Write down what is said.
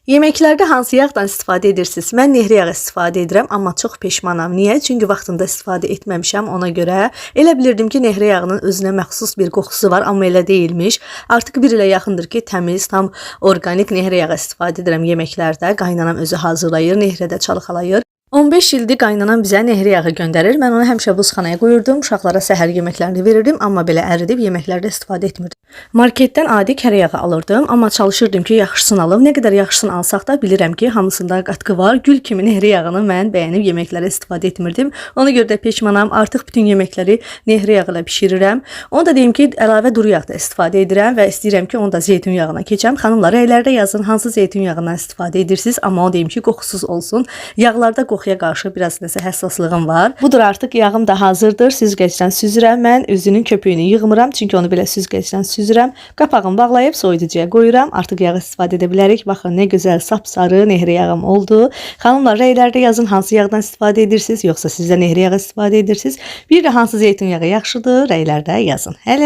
Yeməklərdə hansı yağdan istifadə edirsiniz? Mən nehri yağı istifadə edirəm, amma çox peşmanam. Niyə? Çünki vaxtında istifadə etməmişəm, ona görə. Elə bilirdim ki, nehri yağının özünə məxsus bir qoxusu var, amma elə deyilmiş. Artıq 1 ilə yaxındır ki, təmiz, tam organik nehri yağı istifadə edirəm yeməklərdə. Qaynanam özü hazırlayır, nehrə də çalxalayır. 15 ildir qaynanam bizə nehri yağı göndərir. Mən onu həmişə buzxanaya qoyurdum, uşaqlara səhər yeməklərini verirdim, amma belə əridib yeməklərdə istifadə etmirdim. Marketdən adi kərə yağı alırdım, amma çalışırdım ki, yaxşısını alım. Nə qədər yaxşısını alsaq da bilirəm ki, hamısında qatqı var. Gül kimi nehri yağını mən bəyənib yeməklərə istifadə etmirdim. Ona görə də peşmanam. Artıq bütün yeməkləri nehri yağı ilə bişirirəm. Onu da deyim ki, əlavə duru yağ da istifadə edirəm və istəyirəm ki, onu da zeytun yağına keçəm. Xanımlar, rəylərdə yazın hansı zeytun yağından istifadə edirsiniz, amma o deyim ki, qoxusuz olsun. Yağlarda qoxuya qarşı biraz nəsə həssaslığım var. Budur, artıq yağım da hazırdır. Süzgəcdən süzürəm. Mən üzünün köpüyünü yığmıram, çünki onu belə süzgəcdən süzürəm. Qapağını bağlayıb soyuducuya qoyuram. Artıq yağı istifadə edə bilərik. Baxın, nə gözəl sapsarı nehri yağım oldu. Xanımlar, rəylərdə yazın hansı yağdan istifadə edirsiniz, yoxsa siz də nehri yağı istifadə edirsiniz. Bir də hansı zeytun yağı yaxşıdır, rəylərdə yazın. Hələ